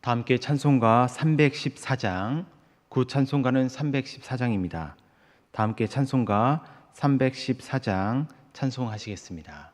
다 함께 찬송가 314장, 구 찬송가는 314장입니다. 다 함께 찬송가 314장 찬송하시겠습니다.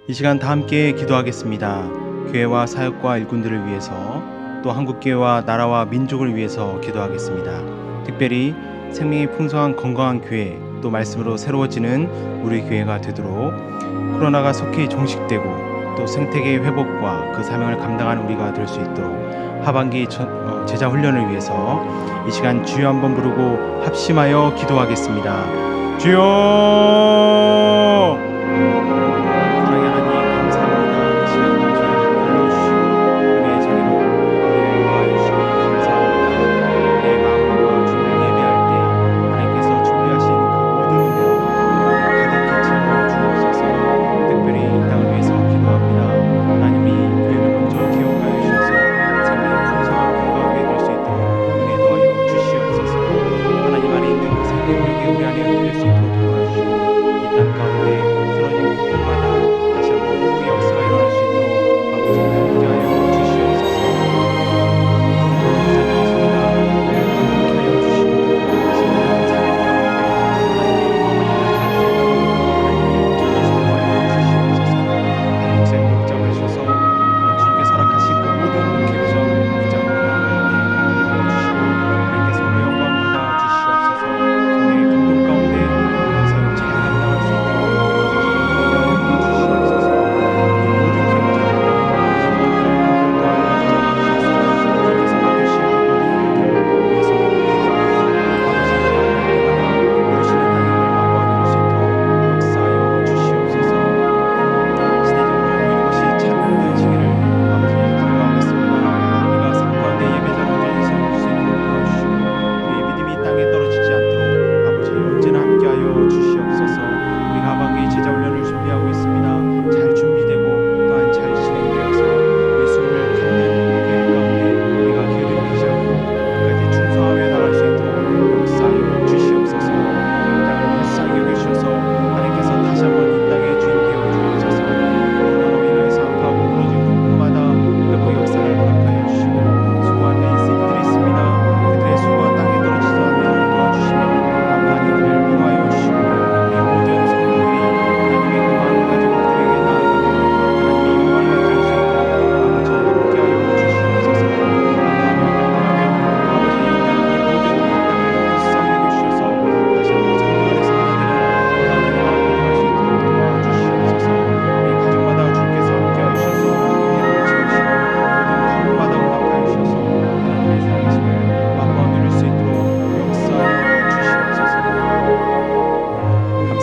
이 시간 다 함께 기도하겠습니다. 교회와 사역과 일꾼들을 위해서, 또 한국교회와 나라와 민족을 위해서 기도하겠습니다. 특별히 생명이 풍성한 건강한 교회, 또 말씀으로 새로워지는 우리 교회가 되도록 코로나가 속히 종식되고 또 생태계의 회복과 그 사명을 감당하는 우리가 될 수 있도록 하반기 제자 훈련을 위해서 이 시간 주여 한번 부르고 합심하여 기도하겠습니다. 주여! 우리 안에 될 수 있도록 도와주시고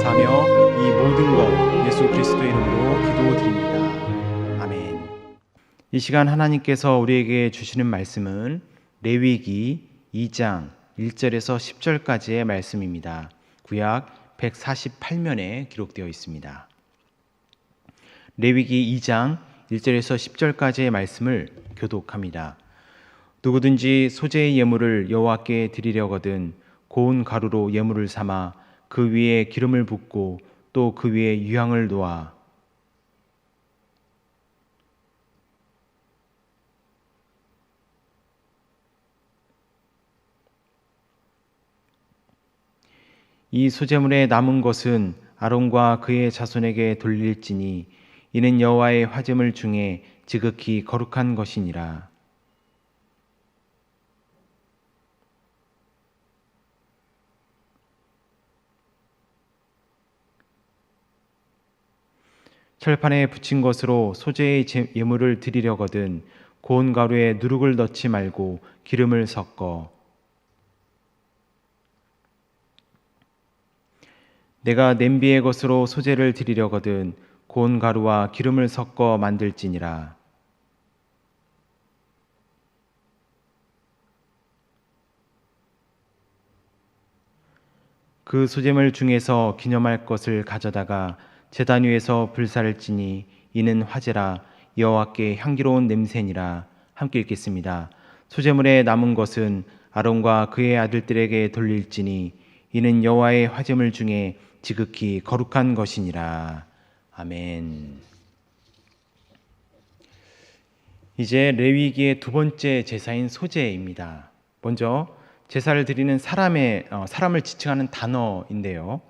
감사하며 이 모든 것 예수 그리스도의 이름으로 기도드립니다. 아멘. 이 시간 하나님께서 우리에게 주시는 말씀은 레위기 2장 1절에서 10절까지의 말씀입니다. 구약 148면에 기록되어 있습니다. 레위기 2장 1절에서 10절까지의 말씀을 교독합니다. 누구든지 소재의 예물을 여호와께 드리려거든 고운 가루로 예물을 삼아 그 위에 기름을 붓고 또 그 위에 유향을 놓아 이 소재물에 남은 것은 아론과 그의 자손에게 돌릴지니 이는 여호와의 화제물 중에 지극히 거룩한 것이니라. 철판에 붙인 것으로 소재의 예물을 드리려거든 고운 가루에 누룩을 넣지 말고 기름을 섞어 내가 냄비의 것으로 소재를 드리려거든 고운 가루와 기름을 섞어 만들지니라. 그 소재물 중에서 기념할 것을 가져다가 제단 위에서 불사를 지니 이는 화제라 여호와께 향기로운 냄새니라. 함께 읽겠습니다. 소재물에 남은 것은 아론과 그의 아들들에게 돌릴지니 이는 여호와의 화제물 중에 지극히 거룩한 것이니라. 아멘. 이제 레위기의 두 번째 제사인 소제입니다. 먼저 제사를 드리는 사람을 지칭하는 단어인데요.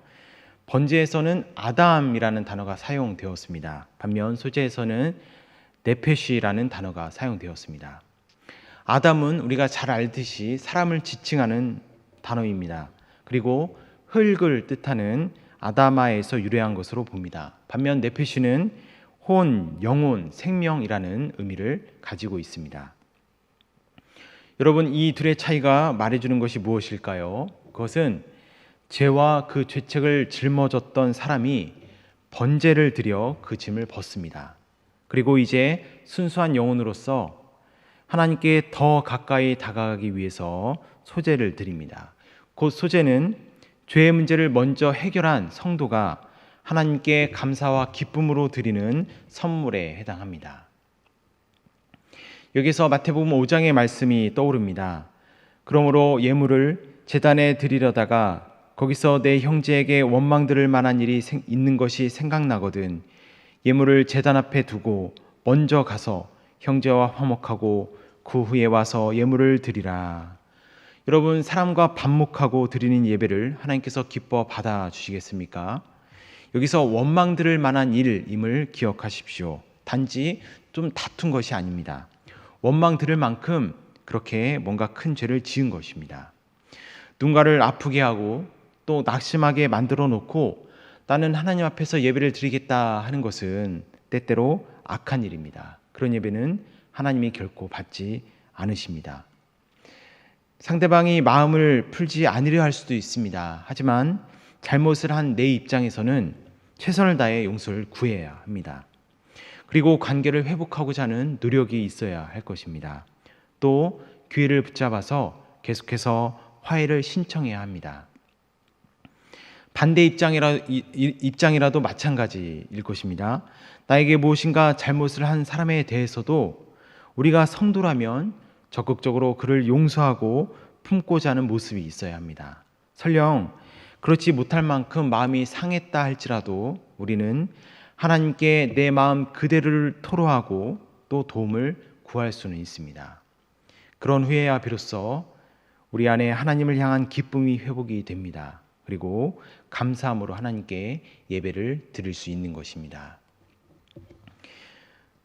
번제에서는 아담이라는 단어가 사용되었습니다. 반면 소제에서는 네페시라는 단어가 사용되었습니다. 아담은 우리가 잘 알듯이 사람을 지칭하는 단어입니다. 그리고 흙을 뜻하는 아다마에서 유래한 것으로 봅니다. 반면 네페시는 혼, 영혼, 생명이라는 의미를 가지고 있습니다. 여러분, 이 둘의 차이가 말해주는 것이 무엇일까요? 그것은 죄와 그 죄책을 짊어졌던 사람이 번제를 드려 그 짐을 벗습니다. 그리고 이제 순수한 영혼으로서 하나님께 더 가까이 다가가기 위해서 소제를 드립니다. 곧 소제는 죄의 문제를 먼저 해결한 성도가 하나님께 감사와 기쁨으로 드리는 선물에 해당합니다. 여기서 마태복음 5장의 말씀이 떠오릅니다. 그러므로 예물을 제단에 드리려다가 거기서 내 형제에게 원망 들을 만한 일이 있는 것이 생각나거든 예물을 제단 앞에 두고 먼저 가서 형제와 화목하고 그 후에 와서 예물을 드리라. 여러분, 사람과 반목하고 드리는 예배를 하나님께서 기뻐 받아주시겠습니까? 여기서 원망 들을 만한 일임을 기억하십시오. 단지 좀 다툰 것이 아닙니다. 원망 들을 만큼 그렇게 뭔가 큰 죄를 지은 것입니다. 누군가를 아프게 하고 또 낙심하게 만들어 놓고 나는 하나님 앞에서 예배를 드리겠다 하는 것은 때때로 악한 일입니다. 그런 예배는 하나님이 결코 받지 않으십니다. 상대방이 마음을 풀지 않으려 할 수도 있습니다. 하지만 잘못을 한 내 입장에서는 최선을 다해 용서를 구해야 합니다. 그리고 관계를 회복하고자 하는 노력이 있어야 할 것입니다. 또 기회를 붙잡아서 계속해서 화해를 신청해야 합니다. 반대 입장이라도 마찬가지일 것입니다. 나에게 무엇인가 잘못을 한 사람에 대해서도 우리가 성도라면 적극적으로 그를 용서하고 품고자 하는 모습이 있어야 합니다. 설령 그렇지 못할 만큼 마음이 상했다 할지라도 우리는 하나님께 내 마음 그대로를 토로하고 또 도움을 구할 수는 있습니다. 그런 후에야 비로소 우리 안에 하나님을 향한 기쁨이 회복이 됩니다. 그리고 감사함으로 하나님께 예배를 드릴 수 있는 것입니다.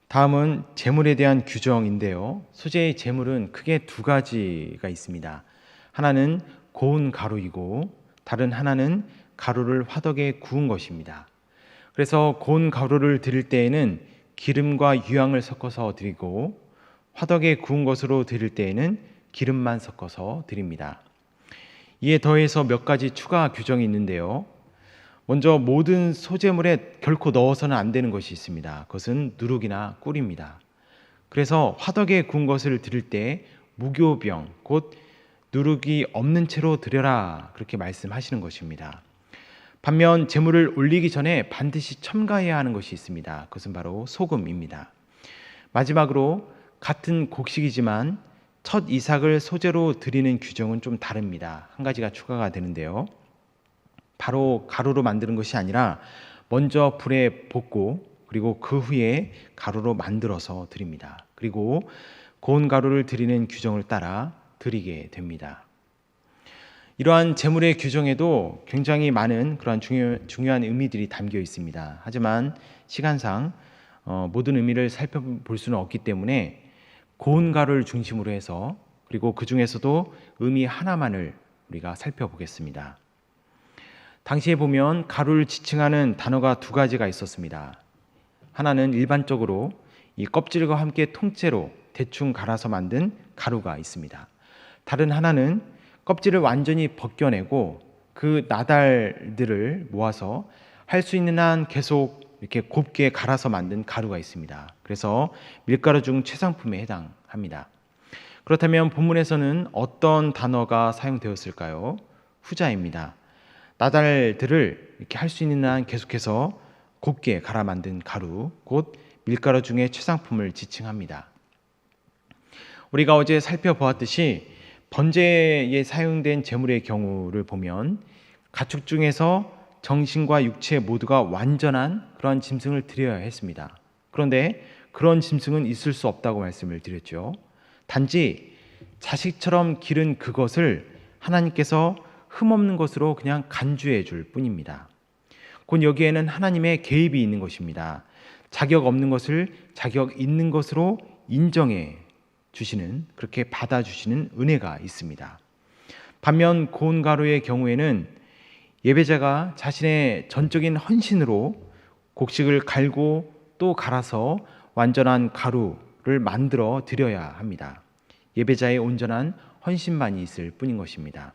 다음은 제물에 대한 규정인데요. 소재의 제물은 크게 두 가지가 있습니다. 하나는 고운 가루이고 다른 하나는 가루를 화덕에 구운 것입니다. 그래서 고운 가루를 드릴 때에는 기름과 유향을 섞어서 드리고 화덕에 구운 것으로 드릴 때에는 기름만 섞어서 드립니다. 이에 더해서 몇 가지 추가 규정이 있는데요. 먼저 모든 소재물에 결코 넣어서는 안 되는 것이 있습니다. 그것은 누룩이나 꿀입니다. 그래서 화덕에 구운 것을 드릴 때 무교병, 곧 누룩이 없는 채로 드려라, 그렇게 말씀하시는 것입니다. 반면 제물을 올리기 전에 반드시 첨가해야 하는 것이 있습니다. 그것은 바로 소금입니다. 마지막으로 같은 곡식이지만 첫 이삭을 소재로 드리는 규정은 좀 다릅니다. 한 가지가 추가가 되는데요. 바로 가루로 만드는 것이 아니라 먼저 불에 볶고 그리고 그 후에 가루로 만들어서 드립니다. 그리고 고운 가루를 드리는 규정을 따라 드리게 됩니다. 이러한 제물의 규정에도 굉장히 많은 그러한 중요한 의미들이 담겨 있습니다. 하지만 시간상 모든 의미를 살펴볼 수는 없기 때문에 고운 가루를 중심으로 해서 그리고 그 중에서도 의미 하나만을 우리가 살펴보겠습니다. 당시에 보면 가루를 지칭하는 단어가 두 가지가 있었습니다. 하나는 일반적으로 이 껍질과 함께 통째로 대충 갈아서 만든 가루가 있습니다. 다른 하나는 껍질을 완전히 벗겨내고 그 나달들을 모아서 할 수 있는 한 계속 이렇게 곱게 갈아서 만든 가루가 있습니다. 그래서 밀가루 중 최상품에 해당합니다. 그렇다면 본문에서는 어떤 단어가 사용되었을까요? 후자입니다. 나달들을 이렇게 할 수 있는 한 계속해서 곱게 갈아 만든 가루, 곧 밀가루 중에 최상품을 지칭합니다. 우리가 어제 살펴보았듯이 번제에 사용된 제물의 경우를 보면 가축 중에서 정신과 육체 모두가 완전한 그런 짐승을 드려야 했습니다. 그런데 그런 짐승은 있을 수 없다고 말씀을 드렸죠. 단지 자식처럼 기른 그것을 하나님께서 흠없는 것으로 그냥 간주해 줄 뿐입니다. 곧 여기에는 하나님의 개입이 있는 것입니다. 자격 없는 것을 자격 있는 것으로 인정해 주시는, 그렇게 받아주시는 은혜가 있습니다. 반면 고운 가루의 경우에는 예배자가 자신의 전적인 헌신으로 곡식을 갈고 또 갈아서 완전한 가루를 만들어 드려야 합니다. 예배자의 온전한 헌신만이 있을 뿐인 것입니다.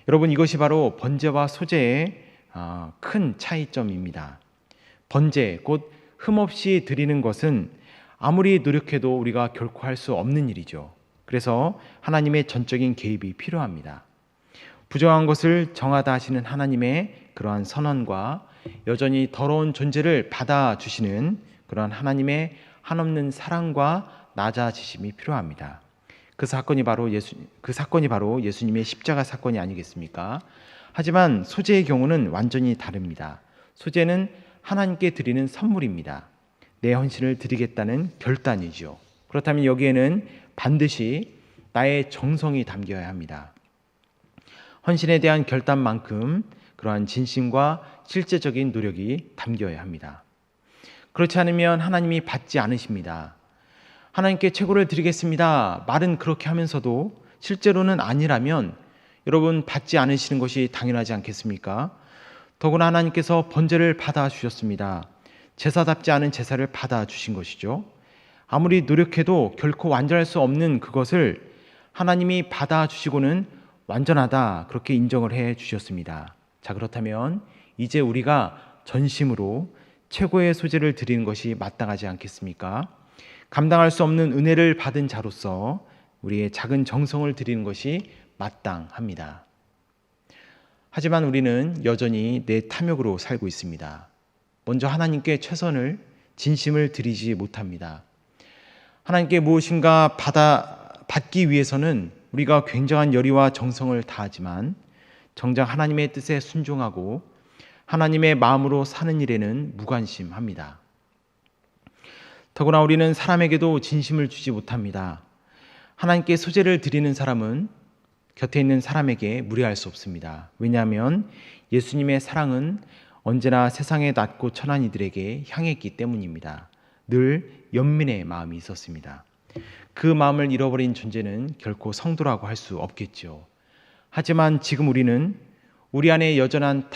여러분, 이것이 바로 번제와 소제의 큰 차이점입니다. 번제, 곧 흠없이 드리는 것은 아무리 노력해도 우리가 결코 할 수 없는 일이죠. 그래서 하나님의 전적인 개입이 필요합니다. 부정한 것을 정하다 하시는 하나님의 그러한 선언과 여전히 더러운 존재를 받아주시는 그러한 하나님의 한없는 사랑과 낮아지심이 필요합니다. 그 사건이 바로 예수님의 십자가 사건이 아니겠습니까? 하지만 소제의 경우는 완전히 다릅니다. 소제는 하나님께 드리는 선물입니다. 내 헌신을 드리겠다는 결단이죠. 그렇다면 여기에는 반드시 나의 정성이 담겨야 합니다. 헌신에 대한 결단만큼 그러한 진심과 실제적인 노력이 담겨야 합니다. 그렇지 않으면 하나님이 받지 않으십니다. 하나님께 최고를 드리겠습니다. 말은 그렇게 하면서도 실제로는 아니라면 여러분 받지 않으시는 것이 당연하지 않겠습니까? 더구나 하나님께서 번제를 받아주셨습니다. 제사답지 않은 제사를 받아주신 것이죠. 아무리 노력해도 결코 완전할 수 없는 그것을 하나님이 받아주시고는 완전하다, 그렇게 인정을 해 주셨습니다. 자, 그렇다면 이제 우리가 전심으로 최고의 소제를 드리는 것이 마땅하지 않겠습니까? 감당할 수 없는 은혜를 받은 자로서 우리의 작은 정성을 드리는 것이 마땅합니다. 하지만 우리는 여전히 내 탐욕으로 살고 있습니다. 먼저 하나님께 최선을, 진심을 드리지 못합니다. 하나님께 무엇인가 받기 위해서는 우리가 굉장한 열의와 정성을 다하지만 정작 하나님의 뜻에 순종하고 하나님의 마음으로 사는 일에는 무관심합니다. 더구나 우리는 사람에게도 진심을 주지 못합니다. 하나님께 소제를 드리는 사람은 곁에 있는 사람에게 무례할 수 없습니다. 왜냐하면 예수님의 사랑은 언제나 세상에 낮고 천한 이들에게 향했기 때문입니다. 늘 연민의 마음이 있었습니다. 그 마음을 잃어버린 존재는 결코 성도라고 할 수 없겠죠. 하지만 지금 우리는 우리 안에 여전한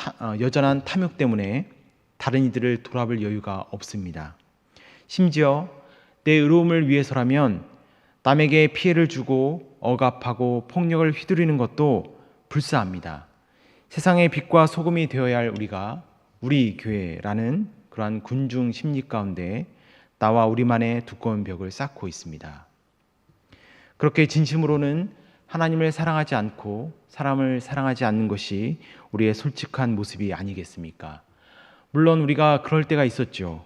탐욕 때문에 다른 이들을 돌아볼 여유가 없습니다. 심지어 내 의로움을 위해서라면 남에게 피해를 주고 억압하고 폭력을 휘두르는 것도 불사합니다. 세상의 빛과 소금이 되어야 할 우리가 우리 교회라는 그러한 군중 심리 가운데 나와 우리만의 두꺼운 벽을 쌓고 있습니다. 그렇게 진심으로는 하나님을 사랑하지 않고 사람을 사랑하지 않는 것이 우리의 솔직한 모습이 아니겠습니까? 물론 우리가 그럴 때가 있었죠.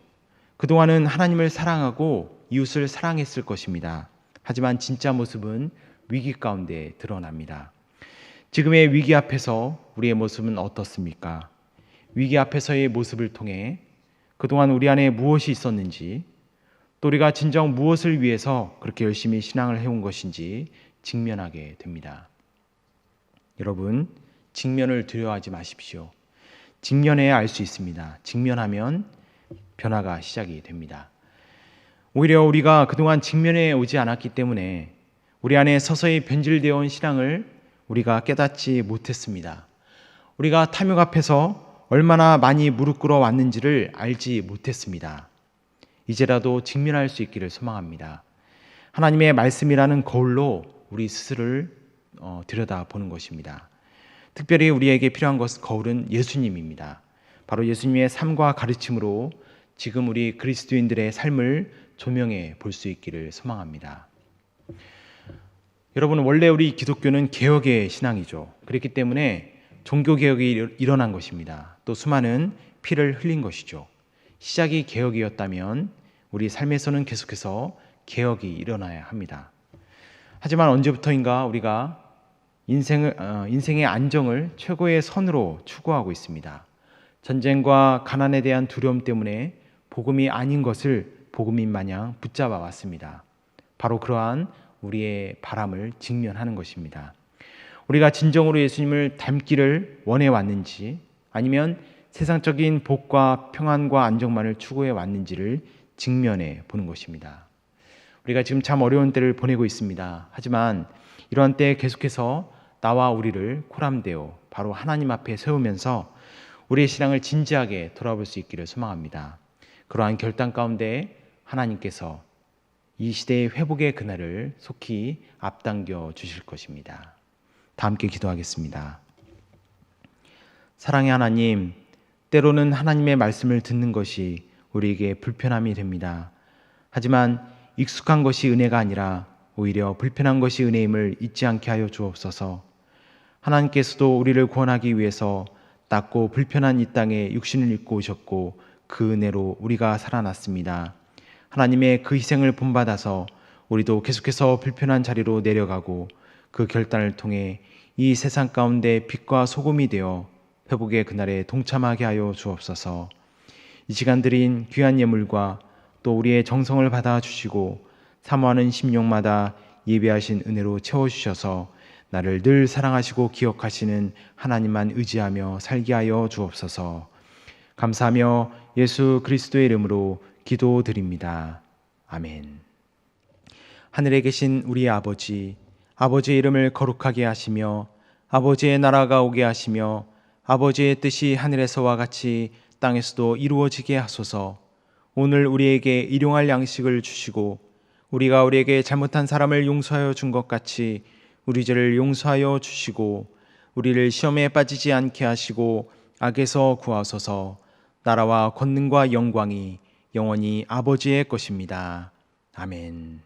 그동안은 하나님을 사랑하고 이웃을 사랑했을 것입니다. 하지만 진짜 모습은 위기 가운데 드러납니다. 지금의 위기 앞에서 우리의 모습은 어떻습니까? 위기 앞에서의 모습을 통해 그동안 우리 안에 무엇이 있었는지, 또 우리가 진정 무엇을 위해서 그렇게 열심히 신앙을 해온 것인지 직면하게 됩니다. 여러분, 직면을 두려워하지 마십시오. 직면해야 알 수 있습니다. 직면하면 변화가 시작이 됩니다. 오히려 우리가 그동안 직면해 오지 않았기 때문에 우리 안에 서서히 변질되어 온 신앙을 우리가 깨닫지 못했습니다. 우리가 탐욕 앞에서 얼마나 많이 무릎 꿇어 왔는지를 알지 못했습니다. 이제라도 직면할 수 있기를 소망합니다. 하나님의 말씀이라는 거울로 우리 스스로를 들여다보는 것입니다. 특별히 우리에게 필요한 거울은 예수님입니다. 바로 예수님의 삶과 가르침으로 지금 우리 그리스도인들의 삶을 조명해 볼 수 있기를 소망합니다. 여러분, 원래 우리 기독교는 개혁의 신앙이죠. 그렇기 때문에 종교개혁이 일어난 것입니다. 또 수많은 피를 흘린 것이죠. 시작이 개혁이었다면 우리 삶에서는 계속해서 개혁이 일어나야 합니다. 하지만 언제부터인가 우리가 인생의 안정을 최고의 선으로 추구하고 있습니다. 전쟁과 가난에 대한 두려움 때문에 복음이 아닌 것을 복음인 마냥 붙잡아 왔습니다. 바로 그러한 우리의 바람을 직면하는 것입니다. 우리가 진정으로 예수님을 닮기를 원해 왔는지, 아니면 세상적인 복과 평안과 안정만을 추구해 왔는지를 직면해 보는 것입니다. 우리가 지금 참 어려운 때를 보내고 있습니다. 하지만 이러한 때에 계속해서 나와 우리를 코람되어 바로 하나님 앞에 세우면서 우리의 신앙을 진지하게 돌아볼 수 있기를 소망합니다. 그러한 결단 가운데 하나님께서 이 시대의 회복의 그날을 속히 앞당겨 주실 것입니다. 다 함께 기도하겠습니다. 사랑의 하나님, 때로는 하나님의 말씀을 듣는 것이 우리에게 불편함이 됩니다. 하지만 익숙한 것이 은혜가 아니라 오히려 불편한 것이 은혜임을 잊지 않게 하여 주옵소서. 하나님께서도 우리를 구원하기 위해서 낮고 불편한 이 땅에 육신을 입고 오셨고 그 은혜로 우리가 살아났습니다. 하나님의 그 희생을 본받아서 우리도 계속해서 불편한 자리로 내려가고 그 결단을 통해 이 세상 가운데 빛과 소금이 되어 회복의 그날에 동참하게 하여 주옵소서. 이 시간 드린 귀한 예물과 또 우리의 정성을 받아주시고 사모하는 심령마다 예배하신 은혜로 채워주셔서 나를 늘 사랑하시고 기억하시는 하나님만 의지하며 살게 하여 주옵소서. 감사하며 예수 그리스도의 이름으로 기도드립니다. 아멘. 하늘에 계신 우리 아버지, 아버지의 이름을 거룩하게 하시며 아버지의 나라가 오게 하시며 아버지의 뜻이 하늘에서와 같이 땅에서도 이루어지게 하소서. 오늘 우리에게 일용할 양식을 주시고 우리가 우리에게 잘못한 사람을 용서하여 준 것 같이 우리 죄를 용서하여 주시고 우리를 시험에 빠지지 않게 하시고 악에서 구하소서. 나라와 권능과 영광이 영원히 아버지의 것입니다. 아멘.